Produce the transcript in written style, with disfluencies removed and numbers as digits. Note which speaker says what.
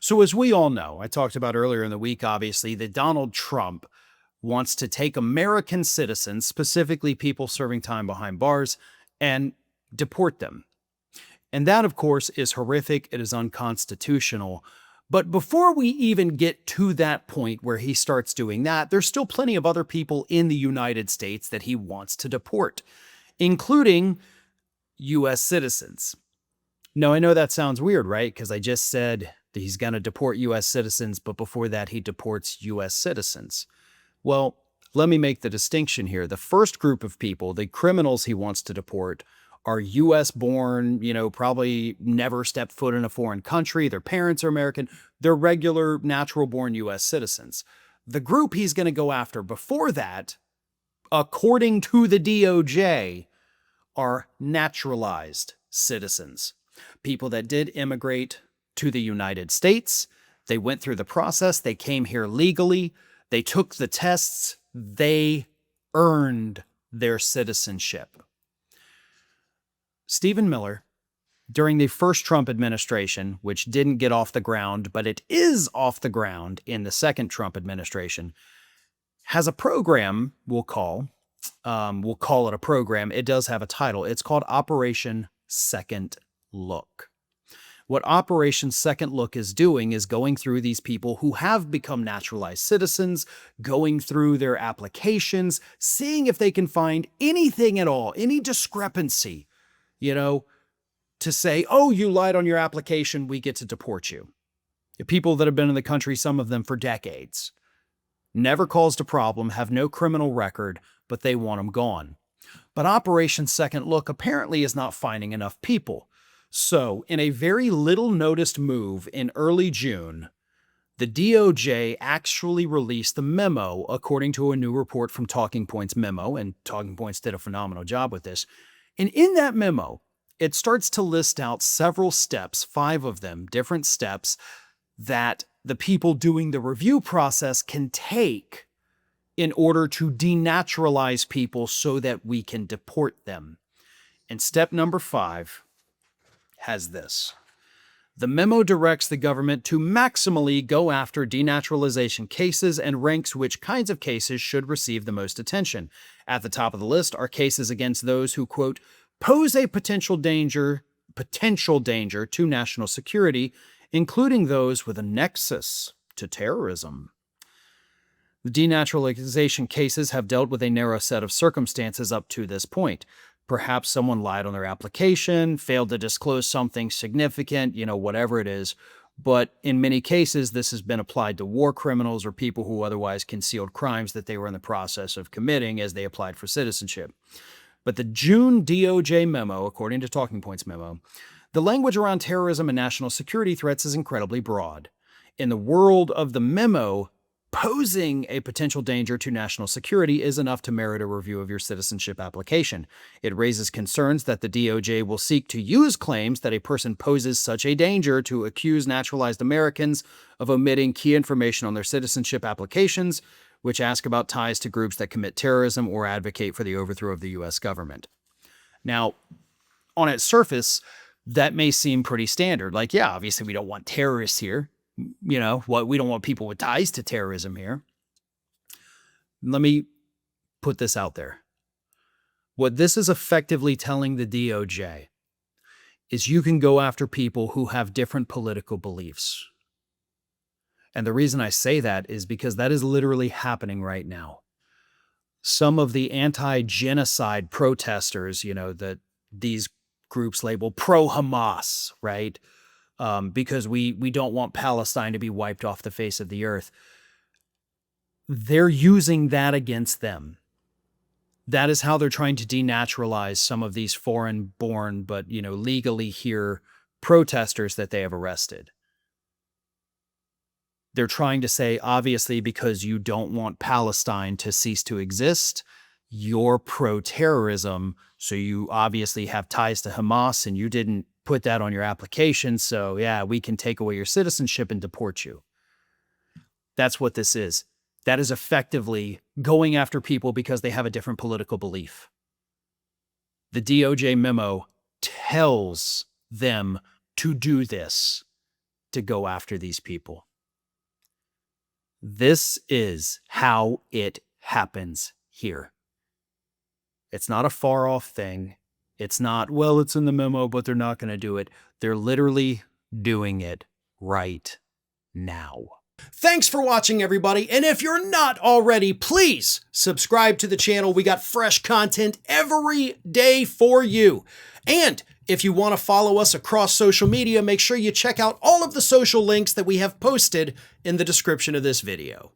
Speaker 1: So, as we all know, I talked about earlier in the week, obviously, that Donald Trump wants to take American citizens, specifically people serving time behind bars, and deport them. And that, of course, is horrific. It is unconstitutional. But before we even get to that point where he starts doing that, there's still plenty of other people in the United States that he wants to deport, including US citizens. No, I know that sounds weird, right? Because I just said that he's going to deport US citizens, but before that, he deports US citizens. Well, let me make the distinction here. The first group of people, the criminals he wants to deport, are US born, probably never stepped foot in a foreign country. Their parents are American. They're regular, natural born US citizens. The group he's going to go after before that, according to the DOJ, are naturalized citizens. People that did immigrate to the United States. They went through the process. They came here legally. They took the tests. They earned their citizenship. Stephen Miller, during the first Trump administration, which didn't get off the ground, but it is off the ground in the second Trump administration, has a program we'll call it a program. It does have a title. It's called Operation Second Look. What Operation Second Look is doing is going through these people who have become naturalized citizens, going through their applications, seeing if they can find anything at all, any discrepancy, to say, oh, you lied on your application, we get to deport you. People that have been in the country, some of them for decades, never caused a problem, have no criminal record, but they want them gone. But Operation Second Look apparently is not finding enough people. So, in a very little noticed move in early June, the DOJ actually released the memo, according to a new report from Talking Points Memo, and Talking Points did a phenomenal job with this. And in that memo, it starts to list out several steps, 5 of them, different steps, that the people doing the review process can take in order to denaturalize people so that we can deport them. And step number 5 has this. The memo directs the government to maximally go after denaturalization cases and ranks which kinds of cases should receive the most attention. At the top of the list are cases against those who, quote, pose a potential danger to national security, including those with a nexus to terrorism. The denaturalization cases have dealt with a narrow set of circumstances up to this point. Perhaps someone lied on their application, failed to disclose something significant, whatever it is. But in many cases, this has been applied to war criminals or people who otherwise concealed crimes that they were in the process of committing as they applied for citizenship. But the June DOJ memo, according to Talking Points memo, the language around terrorism and national security threats is incredibly broad. In the world of the memo, posing a potential danger to national security is enough to merit a review of your citizenship application. It raises concerns that the DOJ will seek to use claims that a person poses such a danger to accuse naturalized Americans of omitting key information on their citizenship applications, which ask about ties to groups that commit terrorism or advocate for the overthrow of the U.S. government. Now, on its surface, that may seem pretty standard. Like, yeah, obviously we don't want terrorists here. We don't want people with ties to terrorism here. Let me put this out there. What this is effectively telling the DOJ is you can go after people who have different political beliefs. And the reason I say that is because that is literally happening right now. Some of the anti-genocide protesters, that these groups label pro-Hamas, right? Because we don't want Palestine to be wiped off the face of the earth. They're using that against them. That is how they're trying to denaturalize some of these foreign-born, but, legally here protesters that they have arrested. They're trying to say, obviously, because you don't want Palestine to cease to exist, you're pro-terrorism, so you obviously have ties to Hamas and you didn't put that on your application, so yeah, we can take away your citizenship and deport you. That's what this is. That is effectively going after people because they have a different political belief. The DOJ memo tells them to do this, to go after these people. This is how it happens here. It's not a far off thing. It's not, well, it's in the memo, but they're not going to do it. They're literally doing it right now.
Speaker 2: Thanks for watching, everybody. And if you're not already, please subscribe to the channel. We got fresh content every day for you. And if you want to follow us across social media, make sure you check out all of the social links that we have posted in the description of this video.